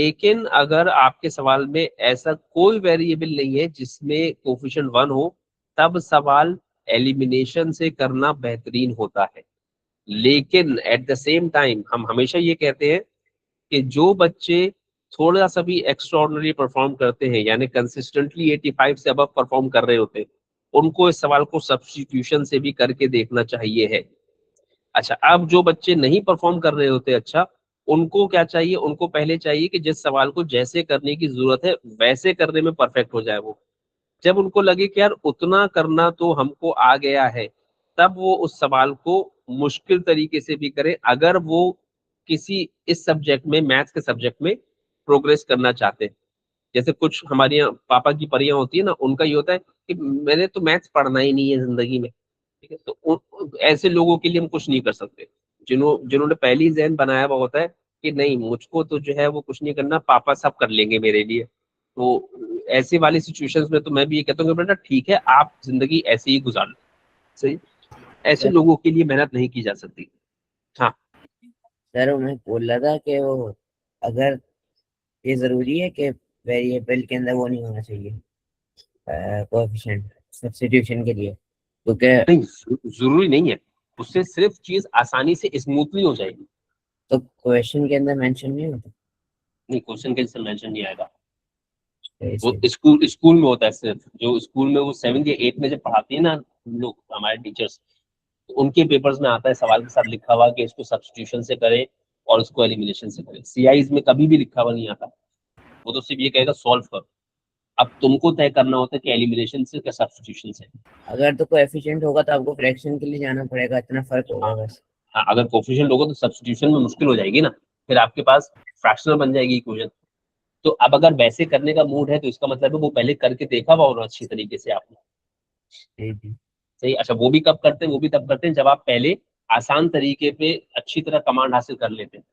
लेकिन अगर आपके सवाल में ऐसा कोई वेरिएबल नहीं है जिसमें कोफिशिएंट 1 हो, तब सवाल एलिमिनेशन से करना बेहतरीन होता है। लेकिन एट द सेम टाइम हम हमेशा ये कहते हैं कि जो बच्चे थोड़ा सा भी एक्स्ट्राऑर्डिनरी परफॉर्म करते हैं, यानी कंसिस्टेंटली 85 से अबव परफॉर्म कर रहे होते हैं, उनको इस सवाल को सब्स्टिट्यूशन से भी करके देखना चाहिए है। अच्छा, अब जो बच्चे नहीं परफॉर्म कर रहे होते अच्छा, उनको क्या चाहिए? उनको पहले चाहिए कि जिस सवाल को जैसे करने की जरूरत है वैसे करने में परफेक्ट हो जाए वो। जब उनको लगे कि यार उतना करना तो हमको आ गया है, तब वो उस सवाल को मुश्किल तरीके से भी करें, अगर वो किसी इस सब्जेक्ट में, मैथ्स के सब्जेक्ट में प्रोग्रेस करना चाहते हैं। जैसे कुछ हमारे यहाँ पापा की परियां होती है ना, उनका ये होता है कि मैंने तो मैथ्स पढ़ना ही नहीं है जिंदगी में। ठीक है, तो ऐसे लोगों के लिए हम कुछ नहीं कर सकते। जिन्होंने पहले ही जहन बनाया हुआ होता है कि नहीं, मुझको तो जो है वो कुछ नहीं करना, पापा सब कर लेंगे मेरे लिए। तो ऐसे वाली सिचुएशंस में तो मैं भी ये कहता हूँ कि बेटा ठीक है, आप जिंदगी ऐसे ही गुजार लो। सही। ऐसे सर लोगों के लिए मेहनत नहीं की जा सकती। हाँ। सर, मैं बोल रहा था कि वो, अगर ये जरूरी है कि वेरिएबल के अंदर वो नहीं होना चाहिए कोएफिशिएंट सब्स्टिट्यूशन के लिए, तो क्या? नहीं, जरूरी नहीं है, उससे सिर्फ चीज आसानी से स्मूथली हो जाएगी। तो क्वेश्चन के अंदर मेंशन नहीं होता? नहीं, क्वेश्चन के आंसर मेंशन नहीं आएगा। तो वो इसे स्कूल स्कूल में होता है सिर्फ, जो स्कूल में वो 7th या 8th में जब पढ़ाती है ना हम लोग, हमारे टीचर्स, तो उनके पेपर्स में आता है सवाल के साथ लिखा हुआ कि इसको सब्स्टिट्यूशन से करें और इसको एलिमिनेशन से करें। सीआईज में कभी भी लिखा हुआ नहीं आता। वो तो सिर्फ ये कहेगा सॉल्व करो। अब तुमको तय करना होता है कि एलिमिनेशन से या सब्स्टिट्यूशन से। अगर तो कोएफिशिएंट होगा तो आपको फ्रैक्शन के लिए जाना पड़ेगा, इतना फर्क हाँ। होगा बस। हाँ, अगर कोफिशिएंट होगा तो सब्स्टिट्यूशन में मुश्किल हो जाएगी ना, फिर आपके पास फ्रैक्शनल बन जाएगी इक्वेशन। तो अब अगर वैसे करने का मूड है तो इसका मतलब है वो पहले करके देखा हुआ और अच्छी तरीके से आपने। जी जी। सही। अच्छा, वो भी कब करते हैं? वो भी तब करते हैं जब आप पहले आसान तरीके पे अच्छी तरह कमांड हासिल कर लेते हैं।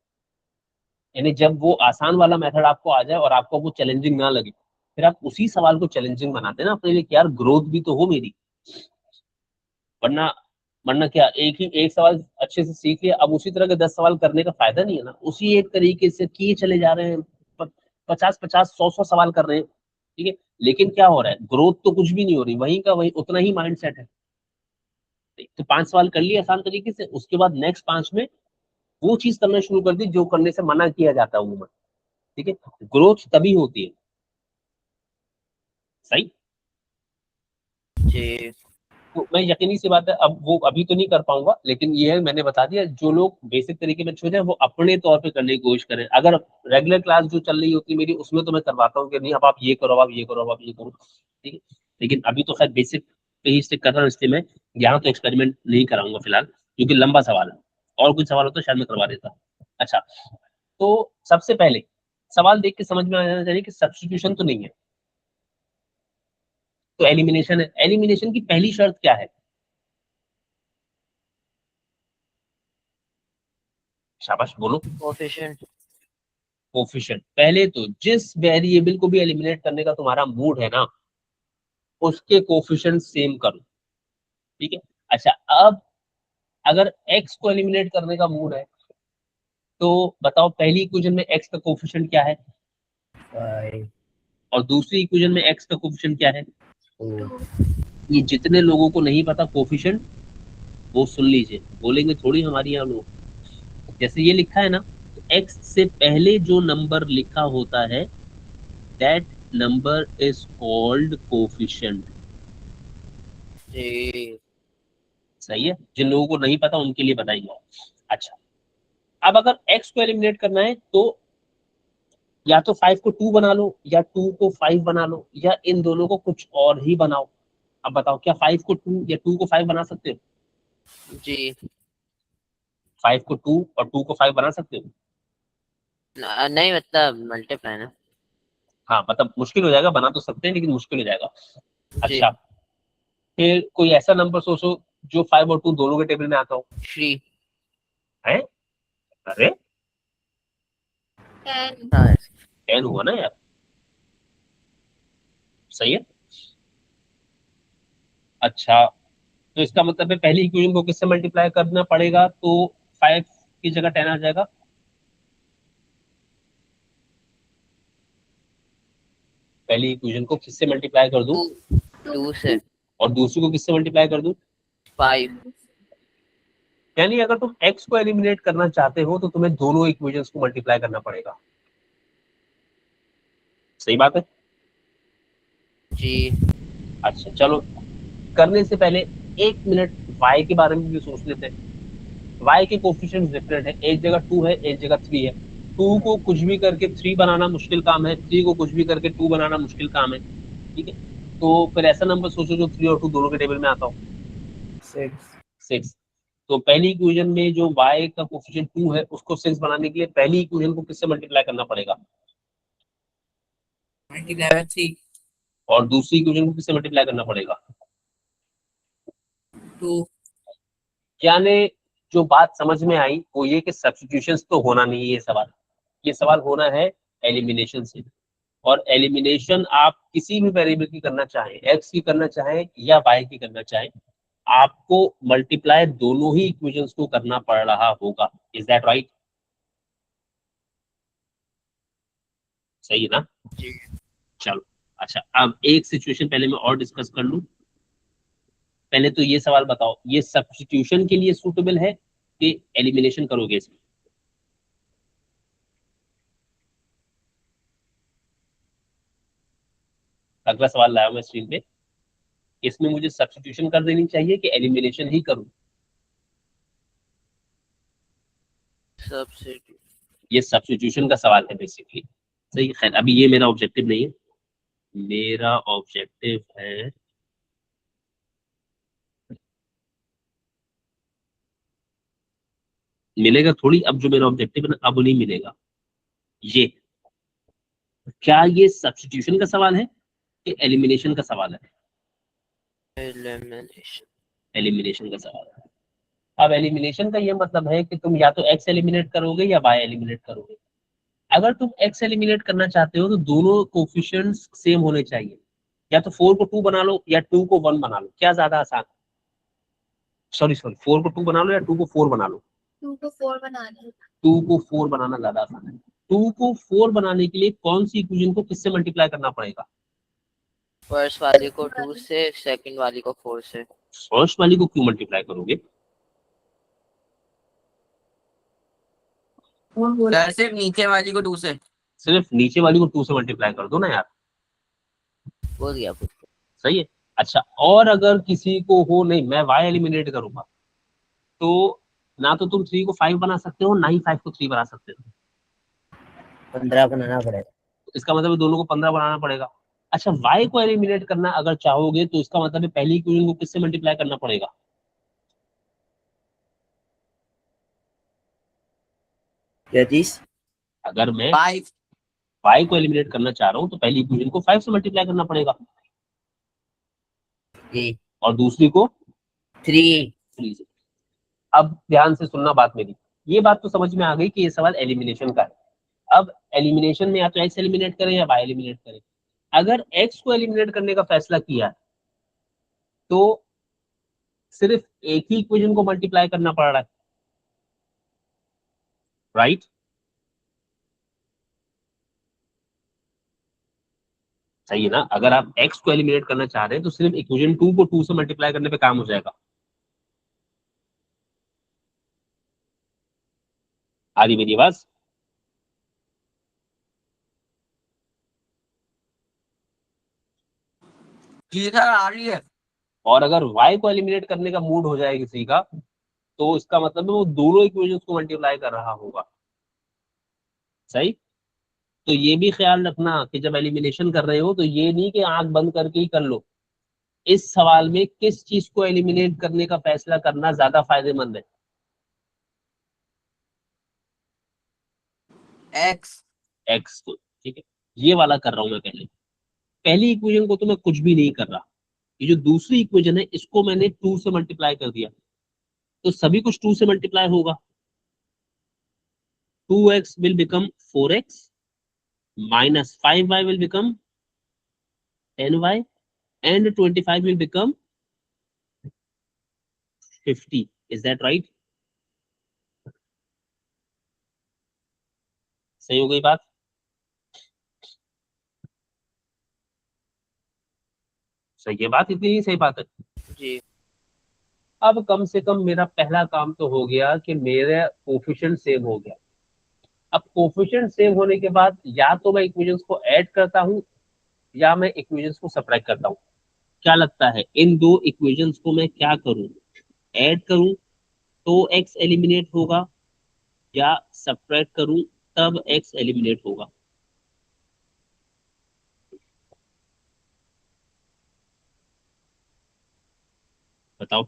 यानी जब वो आसान वाला मेथड आपको आ जाए और आपको वो चैलेंजिंग ना लगे, फिर आप उसी सवाल को चैलेंजिंग बनाते हैं ना अपने लिए कि यार ग्रोथ भी तो हो मेरी। वरना वरना क्या, एक सवाल अच्छे से सीख लिया, अब उसी तरह के 10 सवाल करने का फायदा नहीं है ना। उसी एक तरीके से किए चले जा रहे हैं, 50-50 100-100 सवाल कर रहे हैं। ठीक है, लेकिन क्या हो रहा है? ग्रोथ तो कुछ भी नहीं हो रही, वहीं का वहीं उतना ही माइंड सेट है। तो 5 सवाल कर लिए आसान तरीके से, उसके बाद नेक्स्ट 5 में वो चीज करना शुरू कर दी जो करने से मना किया जाता है उम्र। ठीक है, ग्रोथ तभी होती है। सही। जी। तो मैं, यकीनी सी बात है, अब वो अभी तो नहीं कर पाऊंगा, लेकिन ये है मैंने बता दिया, जो लोग बेसिक तरीके में छू जाए वो अपने तौर पे करने की कोशिश करें। अगर रेगुलर क्लास जो चल रही होती है मेरी, उसमें तो मैं करवाता हूँ कि नहीं अब आप ये करो, आप ये करो, अब आप ये करो। ठीक है, लेकिन अभी तो खैर बेसिक पे ही स्टिक कर रहा हूँ, इसलिए मैं यहाँ तो एक्सपेरिमेंट नहीं कराऊंगा फिलहाल, क्योंकि लंबा सवाल है। और कुछ सवाल होता है शायद मैं करवा देता। अच्छा, तो सबसे पहले सवाल देख के समझ में आ जाना चाहिए कि सब्स्टिट्यूशन तो नहीं है, तो एलिमिनेशन है। एलिमिनेशन की पहली शर्त क्या है? शाबाश, बोलो। कोएफिशिएंट। कोफिशिएंट। पहले तो जिस वेरिएबल को भी एलिमिनेट करने का तुम्हारा मूड है ना, उसके कोफिशिएंट सेम करो। ठीक है। अच्छा, अब अगर एक्स को एलिमिनेट करने का मूड है, तो बताओ पहली इक्वेशन में एक्स का कोफिशिएंट क्या है, 5 और दूसरी इक्वेशन में एक्स का कोफिशिएंट क्या है? 2। ये जितने लोगों को नहीं पता कोफिशिएंट, वो सुन लीजिए, बोलेंगे थोड़ी हमारे यहाँ लोग। जैसे ये लिखा है ना, तो एक्स से पहले जो नंबर लिखा होता है, that number is called coefficient. जी। सही है, जिन लोगों को नहीं पता उनके लिए बताइए। अच्छा, अब अगर x को एलिमिनेट करना है तो या तो 5 को 2 बना लो, या 2 को 5 बना लो, या इन दोनों को कुछ और ही बनाओ। अब बताओ, क्या 5 को 2 या 2 को 5 बना सकते हो? जी। 5 को 2 और 2 को 5 बना सकते हो? नहीं, मतलब मल्टीप्लाई ना। हाँ, मतलब मुश्किल हो जाएगा, बना तो सकते हैं लेकिन मुश्किल हो जाएगा। जी। अच्छा, फिर कोई ऐसा नंबर सोचो जो 5 और 2 दोनों के टेबल में आता हो। 3। है? अरे, 10। हाँ। 10 हुआ ना यार। सही है। अच्छा, तो इसका मतलब है पहली इक्वेशन को किससे मल्टीप्लाई करना पड़ेगा? तो 5 की जगह 10 आ जाएगा। पहली इक्वेशन को किससे मल्टीप्लाई कर दूं? 2 से। और दूसरी को किससे मल्टीप्लाई कर दूं? 5। यानी अगर तुम x को एलिमिनेट करना चाहते हो तो तुम्हें दोनों इक्वेशंस को मल्टीप्लाई करना पड़ेगा। सही बात है? जी। अच्छा चलो, करने से पहले 1 मिनट y के बारे में भी सोच लेते हैं। y के कोफिशिएंट्स डिफरेंट है, एक जगह 2 है, एक जगह 3 है। 2 को कुछ भी करके 3 बनाना मुश्किल काम है, 3 को कुछ भी करके 2 बनाना मुश्किल काम है। ठीक है, तो फिर ऐसा नंबर सोचो जो 3 और 2 दोनों के टेबल में आता हो। 6। तो पहली इक्वेशन में जो y का कोफिशिएंट 2 है उसको 6 बनाने के लिए पहली इक्वेशन को किससे मल्टीप्लाई करना पड़ेगा? 3। और दूसरी इक्वेशन को किससे मल्टीप्लाई करना पड़ेगा? 2। यानी जो बात समझ में आई वो ये कि सब्स्टिट्यूशंस तो होना नहीं है, ये सवाल होना है एलिमिनेशन से। और एलिमिनेशन आप किसी भी वेरिएबल की करना चाहें, एक्स की करना चाहें या वाई की करना चाहें, आपको मल्टीप्लाई दोनों ही इक्वेशंस को करना पड़ रहा होगा। Is that right? सही है ना? जी। चलो अच्छा, अब एक सिचुएशन पहले मैं और डिस्कस कर लूं। पहले तो ये सवाल बताओ, ये सब्स्टिट्यूशन के लिए सूटेबल है कि एलिमिनेशन करोगे इसमें? अगला सवाल लाया मैं स्क्रीन पे, इसमें मुझे सब्स्टिट्यूशन कर देनी चाहिए कि एलिमिनेशन ही करूं? सब्सिट्यूट। ये सब्स्टिट्यूशन का सवाल है बेसिकली। सही, खैर अभी ये मेरा ऑब्जेक्टिव नहीं है। मेरा ऑब्जेक्टिव है मिलेगा थोड़ी, अब जो मेरा ऑब्जेक्टिव है ना अब नहीं मिलेगा। ये क्या ये सब्स्टिट्यूशन का सवाल है कि एलिमिनेशन का सवाल है? एलिमिनेशन। एलिमिनेशन का सवाल है। अब एलिमिनेशन का ये मतलब है कि तुम या तो एक्स एलिमिनेट करोगे या वाई एलिमिनेट करोगे। अगर तुम एक्स एलिमिनेट करना चाहते हो तो दोनों कोफिशिएंट्स सेम होने चाहिए। या तो 4 को 2 बना लो या 2 को 1 बना लो, क्या ज्यादा आसान? सॉरी सॉरी, 4 को 2 बना लो या 2 को 4 बना लो? 2 को 4 बना लो। 2 को 4 बनाना ज्यादा आसान है। 2 को 4 बनाने के लिए कौन सी इक्वेशन को किससे मल्टीप्लाई करना पड़ेगा? फर्स्ट वाली को 2 से, सेकंड वाली को 4 से। फर्स्ट वाली को क्यों मल्टीप्लाई करोगे? सर सिर्फ नीचे वाली को 2 से। सिर्फ नीचे वाली को 2 से मल्टीप्लाई कर दो ना यार। बोल दिया कुछ। सही है। अच्छा, और अगर किसी को हो नहीं मैं y एलिमिनेट करूंगा, तो ना तो तुम 3 को 5 बना सकते हो ना ही 5 को 3 बना सकते हो। 15 बनाना पड़ेगा। तो इसका मतलब है दोनों को 15 बनाना पड़ेगा। अच्छा, y को एलिमिनेट करना अगर चाहोगे तो इसका मतलब है पहली इक्वेशन को किससे मल्टीप्लाई करना पड़ेगा? क्या चीज? अगर मैं 5। y को एलिमिनेट करना चाह रहा हूँ तो पहली इक्वेशन को 5 से मल्टीप्लाई करना पड़ेगा जी। और दूसरी को 3। 3 से। अब ध्यान से सुनना बात मेरी, ये बात तो समझ में आ गई कि ये सवाल एलिमिनेशन का है। अब एलिमिनेशन में या तो एक्स एलिमिनेट करें या वाई एलिमिनेट करें। अगर एक्स को एलिमिनेट करने का फैसला किया तो सिर्फ एक ही इक्वेशन को मल्टीप्लाई करना पड़ रहा है, राइट? सही है ना? अगर आप एक्स को एलिमिनेट करना चाह रहे हैं तो सिर्फ इक्वेशन 2 को 2 से मल्टीप्लाई करने पे काम हो जाएगा। आ रही मेरी आवाज? जी सर आ रही है। और अगर y को एलिमिनेट करने का मूड हो जाए किसी का, तो इसका मतलब है वो दोनों इक्वेशंस को मल्टीप्लाई कर रहा होगा। सही। तो ये भी ख्याल रखना कि जब एलिमिनेशन कर रहे हो तो ये नहीं कि आंख बंद करके ही कर लो। इस सवाल में किस चीज को एलिमिनेट करने का फैसला करना ज्यादा फायदेमंद है? एक्स। एक्स को। ठीक है, ये वाला कर रहा हूं मैं पहले। पहली इक्वेशन को तो मैं कुछ भी नहीं कर रहा, ये जो दूसरी इक्वेशन है इसको मैंने 2 से मल्टीप्लाई कर दिया, तो सभी कुछ 2 से मल्टीप्लाई होगा। 2x will become 4x minus 5y will become 10y and 25 will become 50. Is that right? सही हो गई बात? सही है बात, इतनी ही सही बात है जी। अब कम से कम मेरा पहला काम तो हो गया कि मेरा कोफिशिएंट सेव हो गया। अब कोफिशिएंट सेव होने के बाद या तो मैं इक्वेशंस को ऐड करता हूँ या मैं इक्वेशंस को सब्ट्रैक्ट करता हूँ। क्या लगता है इन दो इक्वेशंस को मैं क्या करूं, ऐड करूं तो एक्स एलिमिनेट होगा या सब्ट्रैक्ट करूं तब एक्स एलिमिनेट होगा? बताओ।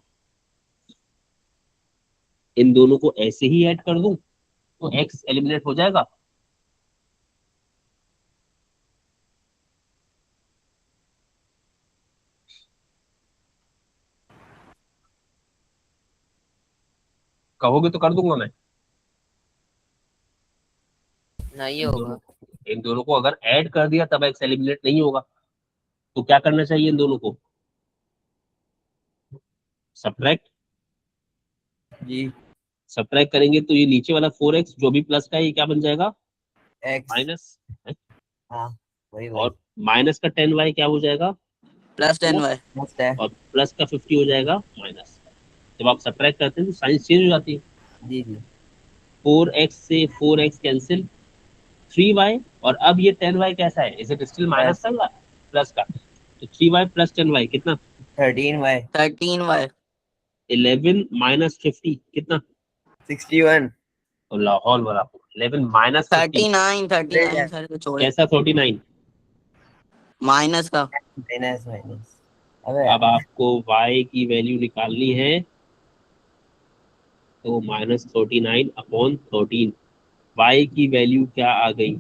इन दोनों को ऐसे ही ऐड कर दूं तो एक्स एलिमिनेट हो जाएगा? कहोगे तो कर दूंगा मैं। नहीं होगा। इन दोनों को अगर ऐड कर दिया तब एक्स एलिमिनेट नहीं होगा, तो क्या करना चाहिए इन दोनों को? सब्ट्रैक्ट। जी। सब्ट्रैक्ट करेंगे तो ये नीचे वाला 4x जो भी प्लस का है ये क्या बन जाएगा? एक्स। माइनस। हाँ, वही वही। और माइनस का 10y क्या हो जाएगा? Plus 10y। मस्त है। और प्लस का 50 हो जाएगा माइनस। जब आप सब्ट्रैक्ट करते हैं तो साइंस चेंज हो जाती है। जी जी। 4x से 4x कैंसिल, 3y, और अब ये 10y कैसा है, is it still minus plus का प्लस का? तो 3y प्लस 10y कितना? 13y। 13y। 11 माइनस 50 कितना? 61। और लाहौल वाला 11 माइनस 50 39 सर को छोड़े। कैसा? 49। माइनस का। Minus minus. अबे अब आपको y की वैल्यू निकालनी है तो -39/13। y की वैल्यू क्या आ गई?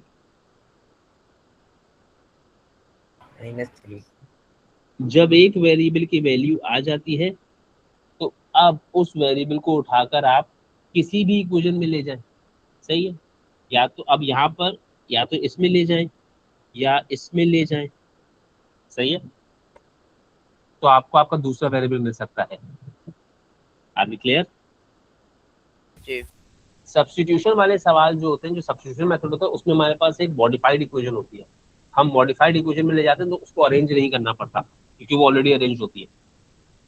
-3। जब एक वेरिएबल की वैल्यू आ जाती है तो अब उस वेरिएबल को उठाकर आप किसी भी इक्वेशन में ले जाएं। सही है, या तो अब यहाँ पर या तो इसमें ले जाएं या इसमें ले जाएं। सही है, तो आपको आपका दूसरा वेरिएबल मिल सकता है। Are we clear? जी। सब्स्टिट्यूशन वाले सवाल जो होते हैं, जो सब्स्टिट्यूशन मेथड होता है, उसमें हमारे पास एक मॉडिफाइड इक्वेशन होती है। हम मॉडिफाइड इक्वेशन में ले जाते हैं तो उसको अरेंज नहीं करना पड़ता क्योंकि वो ऑलरेडी अरेंज होती है।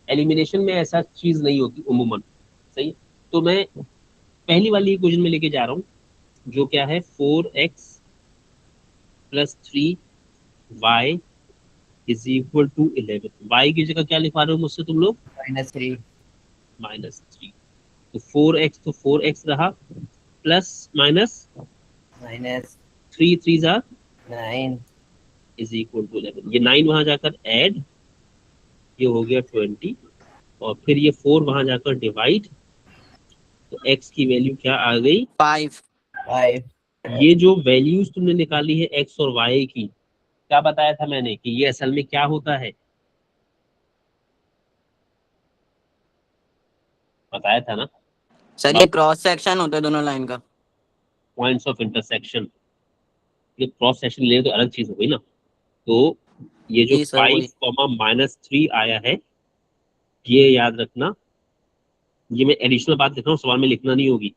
एलिमिनेशन में ऐसा चीज नहीं होती उमूमन। सही है, तो मैं पहली वाली इक्वेशन में लेके जा रहा हूँ जो क्या है 4x plus 3y is equal to 11। y की जगह क्या लिखवा रहे हो मुझसे तुम लोग? -3। -3। तो 4x तो 4x रहा, प्लस माइनस -3। 3 3 जा 9। Is equal to 11। ये 9 वहां जाकर ऐड, ये हो गया 20, और फिर ये 4 वहां जाकर डिवाइड, तो x की वैल्यू क्या आ गई? 5। 5। ये जो वैल्यूज तुमने निकाली है x और y की, क्या बताया था मैंने कि ये असल में क्या होता है? बताया था ना? सर ये क्रॉस सेक्शन होता है दोनों लाइन का। Points of intersection. ये क्रॉस सेक्शन ले तो अलग चीज हो गई ना। तो ये जो जी सर 5 वही। कॉमा -3 आया है, ये याद रखना। ये मैं एडिशनल बात लिख रहा हूँ, सवाल में लिखना नहीं होगी।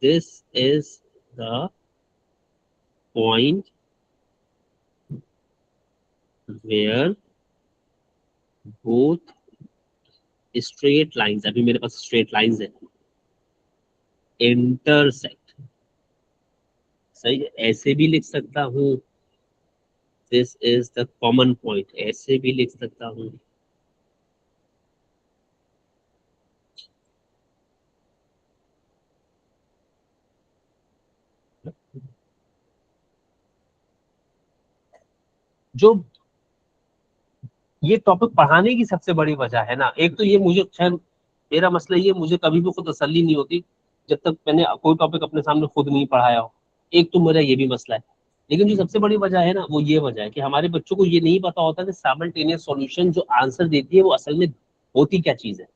This is the point where both straight lines, अभी मेरे पास स्ट्रेट लाइंस है, इंटरसेक्ट। सही है, ऐसे भी लिख सकता हूँ, this is the common point, ऐसे भी लिख सकता हूँ। जो ये टॉपिक पढ़ाने की सबसे बड़ी वजह है ना, एक तो ये मुझे खैर मेरा मसला ये, मुझे कभी भी खुद तसल्ली नहीं होती जब तक मैंने कोई टॉपिक अपने सामने खुद नहीं पढ़ाया हो। एक तो मेरा ये भी मसला है, लेकिन जो सबसे बड़ी वजह है ना वो ये वजह है कि हमारे बच्चों को ये नहीं पता होता कि साइमल्टेनियस सॉल्यूशन जो आंसर देती है वो असल में होती क्या चीज है।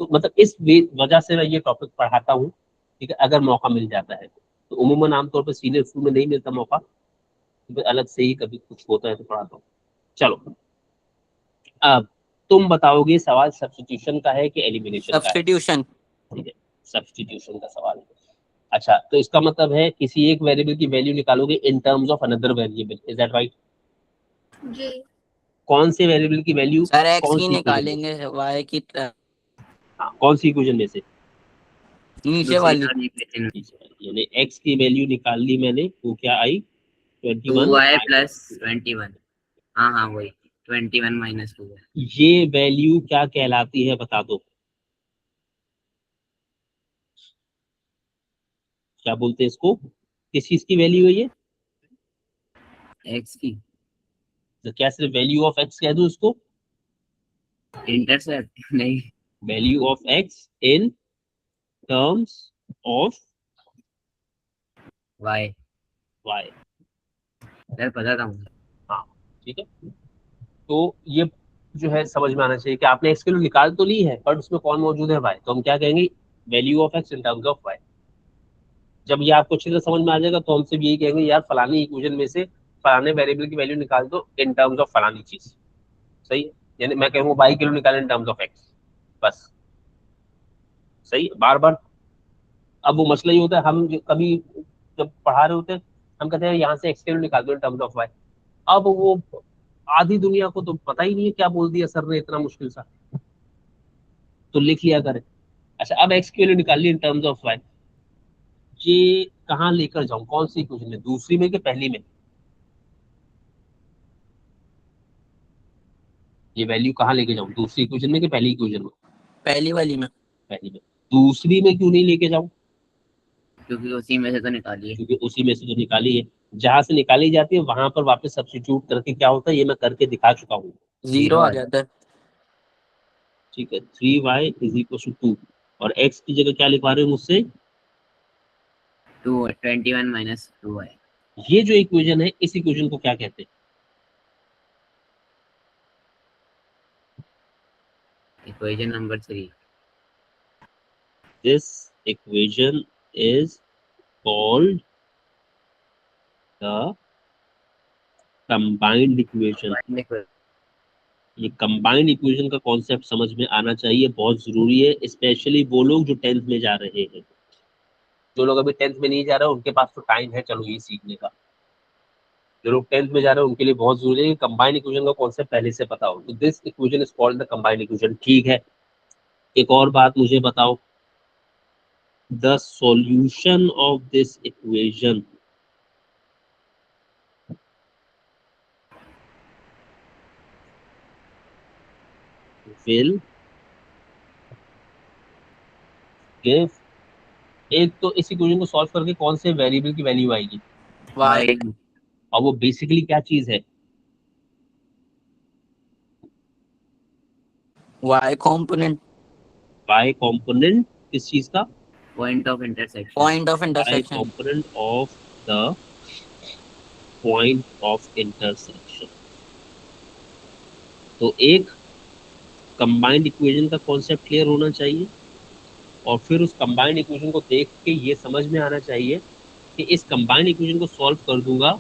तो मतलब इस वजह से मैं ये टॉपिक पढ़ाता हूँ। ठीक है, अगर मौका मिल जाता है तो उमूमन आमतौर पर सीनियर स्कूल में नहीं मिलता मौका, तो फिर अलग से ही कभी कुछ होता है तो पढ़ाता हूँ। चलो, अब तुम बताओगे सवाल सब्स्टिट्यूशन का है कि एलिमिनेशन का है? सब्स्टिट्यूशन। ठीक है, सब्स्टिट्यूशन का सवाल है। अच्छा, तो इसका मतलब है किसी एक वेरिएबल की वैल्यू निकालोगे in terms of another variable, is that right? जी। कौन से वेरिएबल की वैल्यू सर एक्स कौन की सी equation में? निकालेंगे, वाई की हाँ, कौन सी इक्वेशन में से? नीचे वाली। यानी x की वैल्यू निकाल ली मैंने, वो क्या आई? 21 2y minus प्लस 2। 21। हाँ हाँ वही 21 माइनस 2 है। ये वैल्यू क्या कहलाती है बता दो, क्या बोलते हैं इसको, किस चीज की वैल्यू है ये? x की तो क्या सिर्फ वैल्यू ऑफ x कह दूं इसको? इंटरसेप्ट नहीं। Value of x in terms of y y। Sir पता था मुझे। हाँ, ठीक है। तो ये जो है समझ में आना चाहिए कि आपने x की वैल्यू निकाल तो ली है, बट उसमें कौन मौजूद है? y। तो हम क्या कहेंगे? Value of x in terms of y। जब ये आपको अच्छी तरह समझ में आ जाएगा तो हमसे भी यही कहेंगे, यार फलानी इक्वेशन में से फलाने वेरिएबल की वैल्यू निकाल दो इन टर्म्स ऑफ फलानी चीज। सही है, यानी मैं कहूंगा बाई की वैल्यू निकाल इन टर्म्स ऑफ एक्स, बस। सही है, बार बार। अब वो मसला ही होता है, हम कभी जब पढ़ा रहे होते हैं, हम कहते हैं यहाँ से एक्स की वैल्यू निकाल दो इन टर्म्स ऑफ वाई। अब वो आधी दुनिया को तो पता ही नहीं है क्या बोल दिया सर ने इतना मुश्किल सा, तो लिख लिया करें। अच्छा, अब एक्स की वैल्यू निकाल ली इन टर्म्स ऑफ वाई, ये कहाँ लेकर जाऊं, कौन सी इक्वेशन में, दूसरी में कि पहली में? ये वैल्यू कहाँ लेके जाऊं, दूसरी इक्वेशन में कि पहली इक्वेशन में? पहली वाली में। पहली में। दूसरी में क्यों नहीं लेके जाऊं? क्योंकि उसी में से तो निकालिए। क्योंकि उसी में से जो निकाली है, जहां से निकाली जाती है वहां पर वापस सब्स्टिट्यूट करके क्या होता है, ये मैं करके दिखा चुका हूँ। जीरो आ जाता है। ठीक है, 3y इज इक्वल टू 2, और x की जगह क्या लिखवा रहे हो मुझसे? 21 माइनस 2 है। ये जो इक्वेशन है, इस इक्वेशन को क्या कहते हैं? Equation number 3। This equation is called the combined equation. ये कंबाइंड इक्वेशन का कॉन्सेप्ट समझ में आना चाहिए, बहुत जरूरी है, स्पेशली वो लोग जो 10th में जा रहे हैं। जो लोग अभी 10th में नहीं जा रहे उनके पास तो टाइम है, चलो ये सीखने का। जो लोग 10th में जा रहे हैं उनके लिए बहुत जरूरी है कि कंबाइंड इक्वेशन का कॉन्सेप्ट पहले से पता हो। तो this equation is called the combined equation. ठीक है, एक और बात मुझे बताओ, the solution of this equation will give, एक तो इस इक्वेशन को सॉल्व करके कौन से वेरिएबल की वैल्यू आएगी, वाई। और वो बेसिकली क्या चीज है? Y component. बाय कंपोनेंट किस चीज का? Point of intersection. Point of by intersection. Component of the point of intersection. तो एक कंबाइंड इक्वेशन का कॉन्सेप्ट क्लियर होना चाहिए, और फिर उस कंबाइंड इक्वेशन को देख के ये समझ में आना चाहिए कि इस कंबाइंड इक्वेशन को सॉल्व कर दूंगा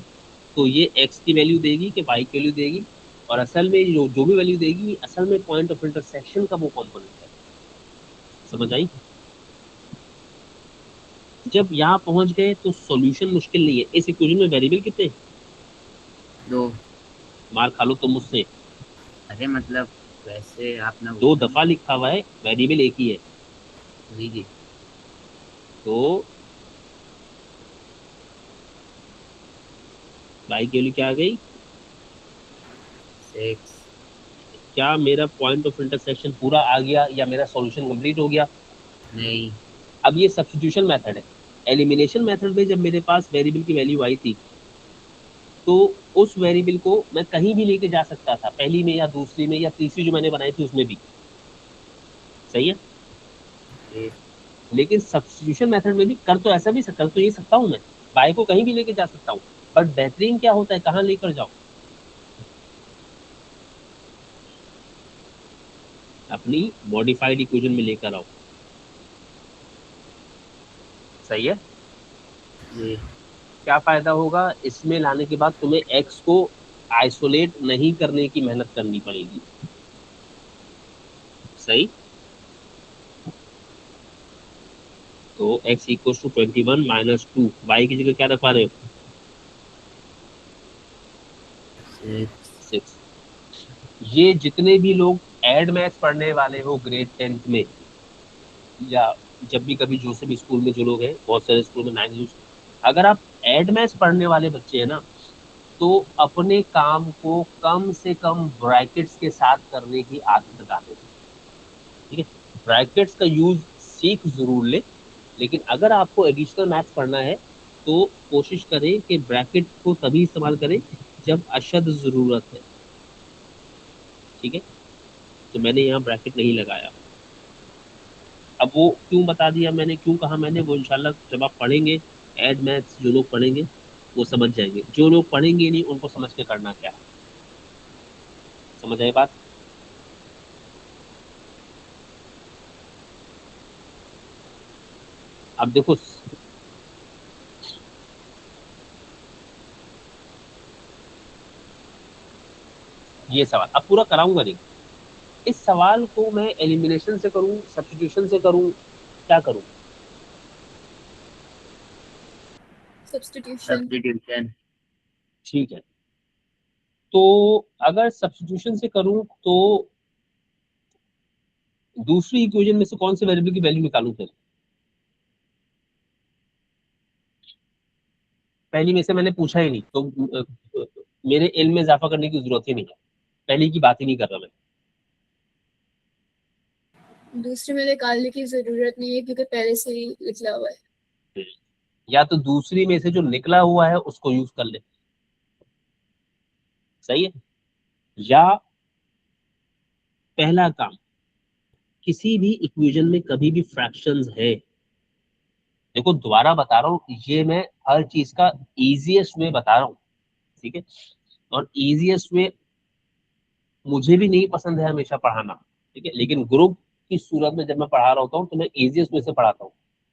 तो ये x की वैल्यू देगी कि y की वैल्यू देगी, और असल में जो जो भी वैल्यू देगी असल में पॉइंट ऑफ इंटरसेक्शन का वो कंपोनेंट है। समझ आई? जब यहाँ पहुंच गए तो सॉल्यूशन मुश्किल नहीं है। इस इक्वेशन में वेरिएबल कितने? 2। मार खा लो तुम मुझसे, अरे मतलब वैसे आपने 2 दफा लिखा हुआ है, वेरिएबल एक ही है। जी। तो y की वैल्यू क्या आ गई? 6। क्या मेरा पॉइंट ऑफ इंटरसेक्शन पूरा आ गया या मेरा सॉल्यूशन कंप्लीट हो गया? नहीं। अब ये सब्स्टिट्यूशन मेथड है। एलिमिनेशन मेथड में जब मेरे पास वेरिएबल की वैल्यू आई थी तो उस वेरिएबल को मैं कहीं भी लेके जा सकता था, पहली में या दूसरी में या तीसरी जो मैंने बनाई थी उसमें भी। सही है, ये लेकिन सब्स्टिट्यूशन मेथड में भी कर तो ये सकता हूँ मैं, बाय को कहीं भी लेके जा सकता हूँ, बट बेहतरीन क्या होता है, कहाँ लेकर जाओ? अपनी मॉडिफाइड इक्वेशन में लेकर आओ। सही है। ये क्या फायदा होगा इसमें लाने के बाद? तुम्हें एक्स को आइसोलेट नहीं करने की मेहनत करनी पड़ेगी। सही। तो x equal to 21 minus 2, y की जगह क्या रखवा रहे हो? 6। 6। ये जितने भी लोग एड मैथ्स पढ़ने वाले हो ग्रेड 10th में, या जब भी कभी जो से भी स्कूल में जो लोग हैं, बहुत सारे स्कूल में 9th, अगर आप एड मैथ्स पढ़ने वाले बच्चे हैं ना, तो अपने काम को कम से कम ब्रैकेट्स के साथ करने की आदत डालें। ठीक है, ब्रैकेट्स का यूज सीख जरूर ले, लेकिन अगर आपको एडिशनल मैथ्स पढ़ना है तो कोशिश करें कि ब्रैकेट को तभी इस्तेमाल करें जब अशद जरूरत है। ठीक है, तो मैंने यहाँ ब्रैकेट नहीं लगाया। अब वो क्यों बता दिया मैंने, क्यों कहा मैंने, वो इंशाल्लाह जब आप पढ़ेंगे एड मैथ्स, जो लोग पढ़ेंगे वो समझ जाएंगे। जो लोग पढ़ेंगे नहीं उनको समझ के करना क्या है। समझ आए बात? अब देखो ये सवाल अब पूरा कराऊंगा नहीं। इस सवाल को मैं एलिमिनेशन से करूं, सब्स्टिट्यूशन से करूं, क्या करूं? सब्स्टिट्यूशन। सब्स्टिट्यूशन। ठीक है, तो अगर सब्स्टिट्यूशन से करूं तो दूसरी इक्वेशन में से कौन से वेरिएबल की वैल्यू निकालूं फिर? पहली में से मैंने पूछा ही नहीं, तो मेरे इल्म में इजाफा करने की जरूरत ही नहीं है, पहली की बात ही नहीं कर रहा मैं। दूसरे में निकालने की जरूरत नहीं है क्योंकि पहले से ही निकला हुआ है। या तो दूसरी में से जो निकला हुआ है उसको यूज कर ले, सही है। या पहला काम, किसी भी इक्वेशन में कभी भी फ्रैक्शंस है, देखो दोबारा बता रहा हूँ, ये मैं हर चीज का इजीएस्ट वे बता रहा हूँ। ठीक है, और इजीएस्ट वे मुझे भी नहीं पसंद है हमेशा पढ़ाना। ठीक है, लेकिन ग्रुप की सूरत में जब मैं पढ़ा रहा होता हूँ तो मैं इजीएस्ट वे से पढ़ाता हूँ।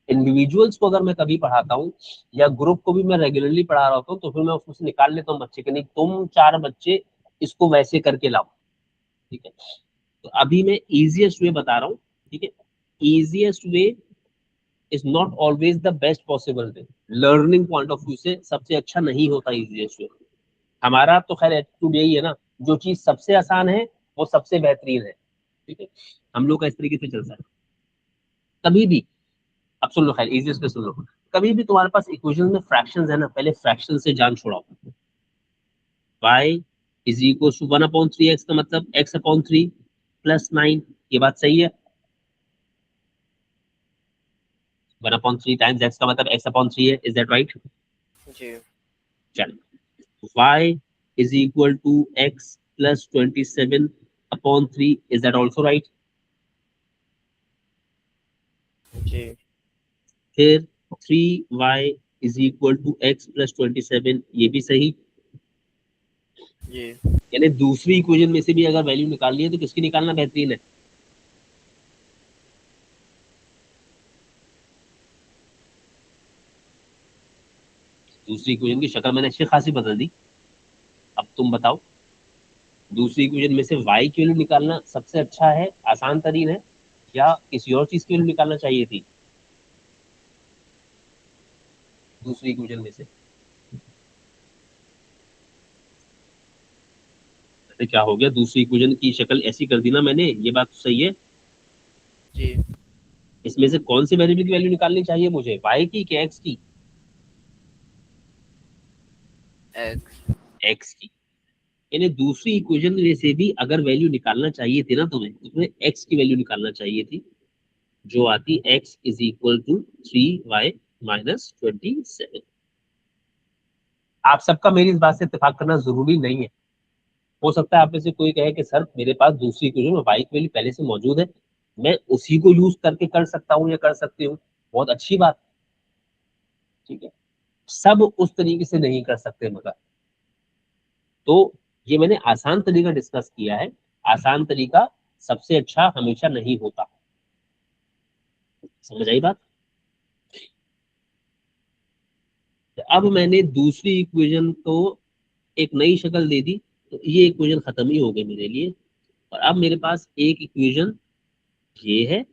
इंडिविजुअल्स को अगर मैं कभी पढ़ाता हूँ या ग्रुप को भी मैं रेगुलरली पढ़ा रहा होता हूँ, तो फिर मैं उसमें से निकाल लेता हूँ बच्चे के, नहीं तुम 4 बच्चे इसको वैसे करके लाओ। ठीक है, तो अभी मैं इजीएस्ट वे बता रहा हूँ। ठीक है, easiest way is not always the best possible way. Learning point of view से सबसे अच्छा नहीं होता इजीएस्ट वे। हमारा तो खैर एटीट्यूड यही है ना, जो चीज सबसे आसान है वो सबसे बेहतरीन है। ठीक है, हम लोग का इस तरीके से चलता है। कभी भी, अब सुन लो, खैर इजीएस्ट पे सुन लो, कभी भी तुम्हारे पास इक्वेशन में फ्रैक्शंस है ना, पहले फ्रैक्शन से जान छुड़ाओ। y is equal to 1/3x, का मतलब x/3 प्लस 9, ये बात सही है। 1/3 टाइम्स x का मतलब x/3 है, इज दैट राइट? जी चलो, y is equal to x plus 27/3, is that also right? जी फिर 3y is equal to x plus 27, ये भी सही। जी यानी दूसरी इक्वेशन में से भी अगर वैल्यू निकालनी है तो किसकी निकालना बेहतरीन है? दूसरी इक्वेशन की शक्ल मैंने अच्छी खासी बदल दी। अब तुम बताओ, दूसरी इक्वेशन में से y की वैल्यू निकालना सबसे अच्छा है, आसान तरीन है, या किसी और चीज की वैल्यू निकालना चाहिए थी दूसरी इक्वेशन में से? अरे क्या हो गया, दूसरी इक्वेशन की शक्ल ऐसी कर दी ना मैंने, ये बात तो सही है। जी इसमें से कौन सी वेरिएबल की वैल्यू निकालनी चाहिए मुझे, y की कि x की? एक्स x की। यानी दूसरी इक्वेशन में से भी अगर वैल्यू निकालना चाहिए थी ना तुम्हें, तो तुम्हें x की वैल्यू निकालना चाहिए थी, जो आती x is equal to 3y minus 27। आप सबका मेरी इस बात से इत्तेफाक करना जरूरी नहीं है। हो सकता है आप में से कोई कहे कि सर मेरे पास दूसरी इक्वेशन में y की वैल्यू पहले से मौजूद है, मैं उसी को यूज करके कर सकता हूँ या कर सकती हूँ, बहुत अच्छी बात। ठीक है, सब उस तरीके से नहीं कर सकते, मगर तो ये मैंने आसान तरीका डिस्कस किया है। आसान तरीका सबसे अच्छा हमेशा नहीं होता। समझ आई बात? तो अब मैंने दूसरी इक्वेशन को एक नई शक्ल दे दी, तो ये इक्वेशन खत्म ही हो गई मेरे लिए। और अब मेरे पास एक इक्वेशन ये है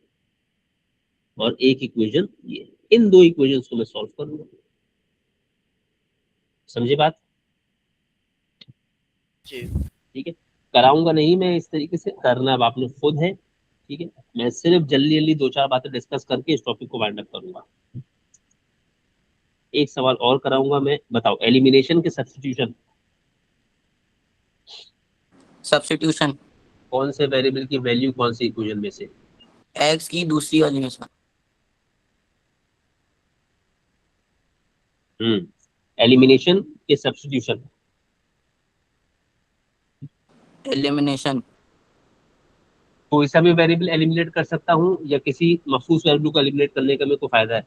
और एक इक्वेशन ये है। इन दो इक्वेशंस को मैं सॉल्व करूंगा। समझे बात? जी ठीक है, कराऊंगा नहीं मैं इस तरीके से, करना अब आपने खुद है, ठीक है। मैं सिर्फ जल्दी जल्दी दो चार बातें डिस्कस करके इस टॉपिक को वाइंड अप करूंगा। एक सवाल और कराऊंगा मैं, बताओ एलिमिनेशन के सब्स्टिट्यूशन सब्स्टिट्यूशन कौन से वेरिएबल की वैल्यू कौन सी इक्वेशन में से? एक्स की दूसरी वाली में से। एलिमिनेशन के सब्स्टिट्यूशन एलिमिनेशन कोई सा भी वेरिएबल एलिमिनेट कर सकता हूँ या किसी मखसूस वेरिएबल को एलिमिनेट करने का मेरे को फायदा है?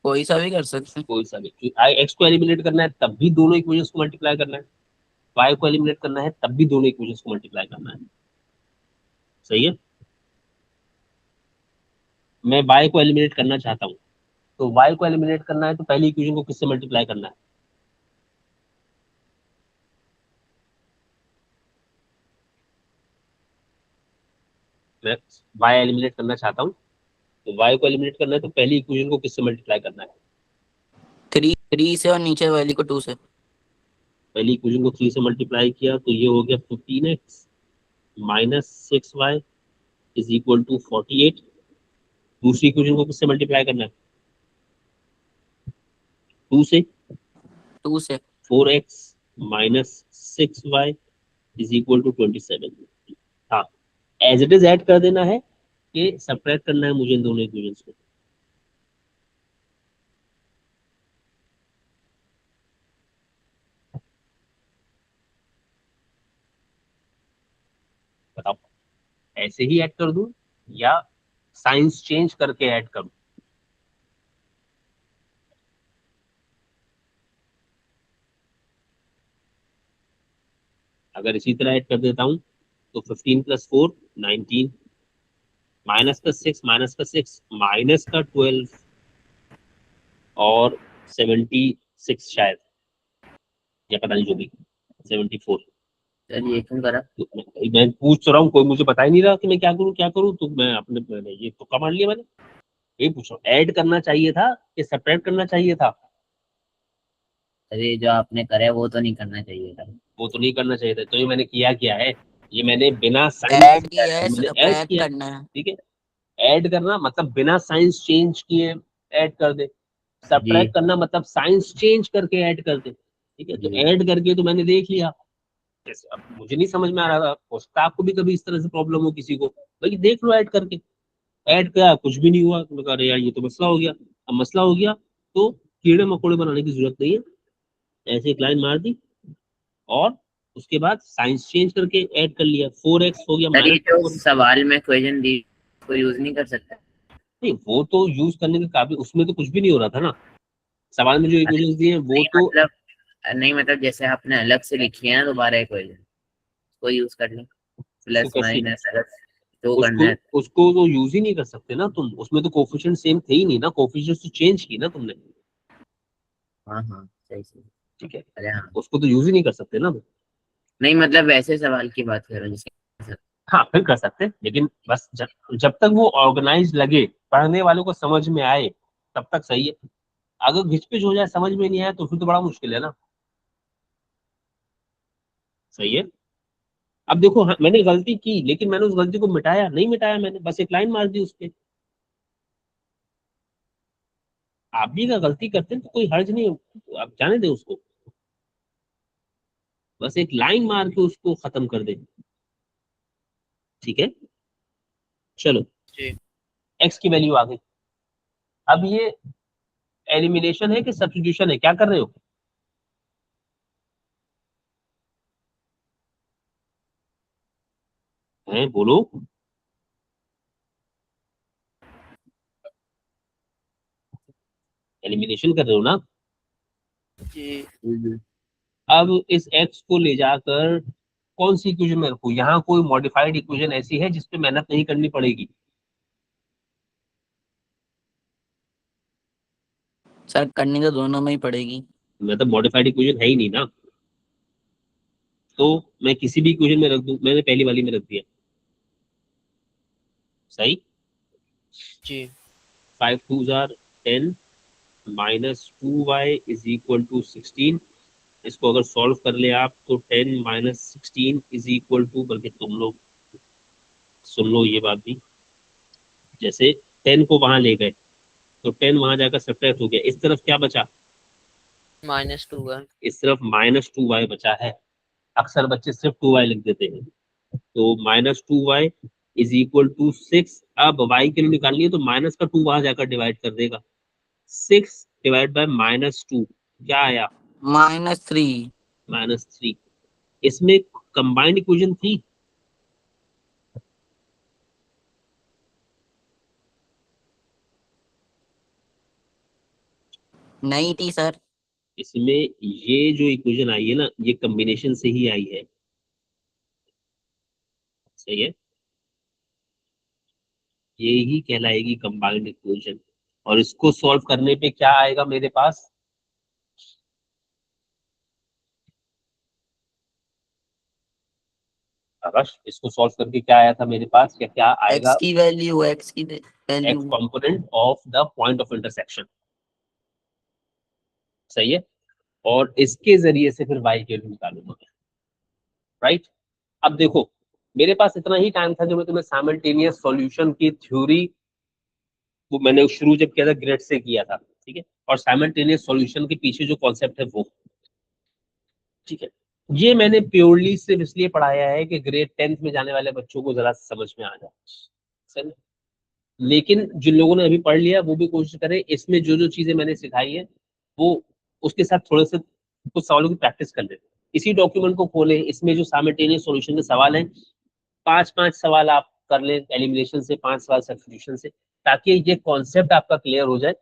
कोई सा भी कर सकते हैं। कोई सा भी। एक्स को एलिमिनेट करना है तब भी दोनों इक्वेशंस को मल्टीप्लाई करना है, वाई को एलिमिनेट करना है तब भी दोनों इक्वेशंस को मल्टीप्लाई करना है। सही है। मैं वाई को एलिमिनेट करना चाहता हूँ, तो वाई को एलिमिनेट करना है तो पहली इक्वेशन को किससे मल्टीप्लाई करना है? मैं वाई एलिमिनेट करना चाहता हूँ, तो वाई को एलिमिनेट करना है तो पहली इक्वेशन को किससे मल्टीप्लाई करना है? 3 से और नीचे वाली को 2 से। पहली इक्वेशन को 3 से मल्टीप्लाई किया तो ये हो गया 15x minus 6y is equal to 48। दूसरी इक्वेशन को किससे मल्टीप्लाई करना है? 2 से। 2 से 4x minus 6y is equal to 27। हाँ, एज इट इज ऐड कर देना है कि सब्ट्रैक्ट करना है मुझे इन दोनों इक्वेशंस को? बताओ, ऐसे ही ऐड कर दूं या साइंस चेंज करके ऐड करूं? अगर इसी तरह ऐड कर देता हूं तो 15 प्लस 4 19, माइनस का 6 माइनस का 6 माइनस का 12 और 76 शायद, या पता नहीं जो भी 74। चलिए क्यों करा? तो मैं पूछ तो रहा हूँ, कोई मुझे बता ही नहीं रहा कि मैं क्या करूँ, तो मैं अपने मैंने ये तुक्का मार लिया मैंने। ये पूछ रहा हूँ, ऐड करना चाहिए था कि सब्ट्रैक्ट करना चाहिए था? अरे जो आपने करे वो तो नहीं करना चाहिए था। वो तो नहीं करना चाहिए था, तो ये मैंने किया क्या है, ये मैंने बिना ऐड साइंस किया है, मैंने ऐड सब्ट्रैक्ट किया। करना है। ठीक है, ऐड करना मतलब बिना साइंस चेंज किए ऐड कर दे, जी सब्ट्रैक्ट करना मतलब साइंस चेंज करके ऐड कर दे। ठीक है, तो जी ऐड करके तो मैंने देख लिया। जैसे अब मुझे नहीं समझ में आ रहा था, हो सकता है आपको भी कभी इस तरह से प्रॉब्लम हो किसी को, भाई देख लो ऐड करके। ऐड किया कुछ भी नहीं हुआ, तो मैं कहा अरे यार ये तो मसला हो गया। अब मसला हो गया तो कीड़े मकोड़े बनाने की जरूरत नहीं है, ऐसे एक लाइन मार दी और उसके बाद साइंस चेंज करके ऐड कर लिया। 4x हो गया सर, ये माइनस जो 4। सवाल में क्वेश्चन दी को यूज नहीं कर सकता? नहीं, वो तो यूज करने के काबिल, उसमें तो कुछ भी नहीं हो रहा था ना। सवाल में जो अरे इक्वेशंस दिए हैं वो नहीं तो मतलब, नहीं मतलब जैसे आपने अलग से लिखी है ना दोबारा इक्वेशन, को यूज कर लें, उसको प्लस कैसे, माइनस अलग जो करना उसको है। उसको तो यूज ही नहीं कर सकते ना तुम, उसमें तो कोफिशिएंट सेम थे ही नहीं ना, कोफिशिएंट तो चेंज की ना तुमने। हाँ हाँ सही सही। ठीक है, अरे हाँ, उसको तो यूज ही नहीं कर सकते ना तुम। नहीं मतलब वैसे सवाल की बात कर रहा हूँ जैसे। हाँ फिर कर सकते हैं, लेकिन बस जब तक वो ऑर्गेनाइज लगे, पढ़ने वालों को समझ में आए, तब तक सही है। अगर घिचपिच हो जाए, समझ में नहीं आया, तो फिर तो बड़ा मुश्किल है ना। सही है। अब देखो, हाँ, मैंने गलती की लेकिन मैंने उस गलती को मिटाया नहीं, मिटाया मैंने, बस एक लाइन मार दी उस पे। आप भी अगर गलती करते हैं तो कोई हर्ज नहीं, आप जाने दे उसको, बस एक लाइन मार के उसको खत्म कर दे। ठीक है, चलो जी एक्स की वैल्यू आ गई। अब ये एलिमिनेशन है कि सब्स्टिट्यूशन है, क्या कर रहे हो? हैं बोलो। एलिमिनेशन कर रहे हो ना? जी अब इस एक्स को ले जाकर कौन सी इक्वेशन में रखूं? यहाँ कोई मॉडिफाइड इक्वेशन ऐसी है जिसपे मेहनत नहीं करनी पड़ेगी? सर करनी तो दोनों में ही पड़ेगी। मतलब मॉडिफाइड इक्वेशन है ही नहीं ना, तो मैं किसी भी इक्वेशन में रख दूं, मैंने पहली वाली में रख दिया। सही। जी 5 2 10 minus 2y is equal to 16 इसको अगर सॉल्व कर ले आप तो 10 माइनस 16 इज इक्वल टू, बल्कि तुम लोग सुन लो ये बात भी, जैसे 10 को वहां ले गए तो 10 वहां जाकर सब्ट्रैक्ट हो गया, इस तरफ क्या बचा, -2 इस तरफ -2y बचा है। अक्सर बच्चे सिर्फ 2y लिख देते हैं, तो -2y इज इक्वल टू 6। अब y के लिए निकाल लिए तो माइनस का 2 वहां जाकर डिवाइड कर देगा, 6 डिवाइड बाय -2 क्या आया, -3। -3। इसमें कंबाइंड इक्वेशन थी, नहीं थी सर। इसमें ये जो इक्वेशन आई है ना, ये कॉम्बिनेशन से ही आई है, सही है, ये ही कहलाएगी कंबाइंड इक्वेशन। और इसको सॉल्व करने पे क्या आएगा मेरे पास, आकाश इसको सॉल्व करके क्या आया था मेरे पास, क्या क्या आएगा, एक्स की value x component of the point of intersection, सही है, और इसके जरिए से फिर y की वैल्यू निकालूंगा, राइट। अब देखो मेरे पास इतना ही टाइम था जो मैं तुम्हें साइमल्टेनियस सॉल्यूशन की थ्योरी, वो मैंने शुरू जब किया था ग्रेड से किया था, ठीक है, और साइमल्टेनियस सॉल्यूशन के पीछे जो कॉन्सेप्ट है वो, ठीक है, ये मैंने प्योरली सिर्फ इसलिए पढ़ाया है कि ग्रेड 10th में जाने वाले बच्चों को जरा समझ में आ जाए, सही। लेकिन जिन लोगों ने अभी पढ़ लिया वो भी कोशिश करें इसमें जो जो चीजें मैंने सिखाई है वो उसके साथ थोड़े से कुछ सवालों की प्रैक्टिस कर लें। इसी डॉक्यूमेंट को खोलें, इसमें जो साइमल्टेनियस सॉल्यूशन के सवाल हैं 5-5 सवाल आप कर लें एलिमिनेशन से, 5 सवाल सब्स्टिट्यूशन से, ताकि ये कॉन्सेप्ट आपका क्लियर हो जाए।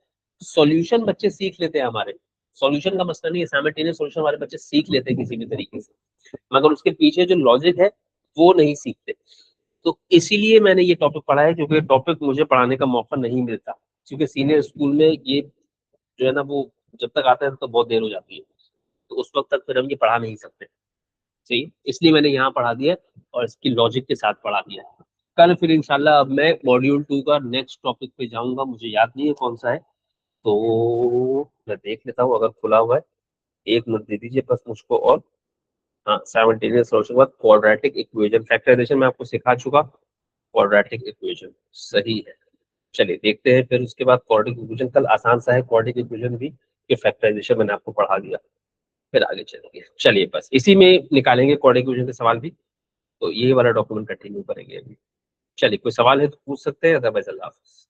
सॉल्यूशन बच्चे सीख लेते हैं हमारे, सॉल्यूशन का मसला नहीं है, साइमल्टेनियस सॉल्यूशन हमारे बच्चे सीख लेते हैं किसी भी तरीके से, मगर उसके पीछे जो लॉजिक है वो नहीं सीखते। तो इसीलिए मैंने ये टॉपिक पढ़ा है, क्योंकि टॉपिक मुझे पढ़ाने का मौका नहीं मिलता, क्योंकि सीनियर स्कूल में ये जो है ना वो जब तक आता है तो बहुत देर हो जाती है, तो उस वक्त तक फिर हम ये पढ़ा नहीं सकते, सही, इसलिए मैंने यहाँ पढ़ा दिया और इसकी लॉजिक के साथ पढ़ा दिया। कल फिर इंशाल्लाह अब मैं मॉड्यूल 2 का नेक्स्ट टॉपिक पे जाऊंगा, मुझे याद नहीं है कौन सा है, तो मैं देख लेता हूँ अगर खुला हुआ है, 1 मिनट दे दीजिए बस मुझको। और हाँ, साइमल्टेनियस सॉल्यूशन के बाद क्वाड्रेटिक इक्वेशन, फैक्टराइजेशन मैं आपको सिखा चुका, क्वाड्रेटिक इक्वेशन सही है। चलिए देखते हैं फिर उसके बाद क्वाड्रेटिक इक्वेशन, कल आसान सा है क्वाड्रेटिक इक्वेशन भी, कि फैक्टराइजेशन मैंने आपको पढ़ा दिया, फिर आगे चलेंगे। चलिए बस इसी में निकालेंगे क्वाड्रेटिक इक्वेशन के सवाल भी, तो यही वाला डॉक्यूमेंट कंटिन्यू करेंगे अभी। चलिए कोई सवाल है तो पूछ सकते हैं, अदरवाइज अल्लाह हाफिज़।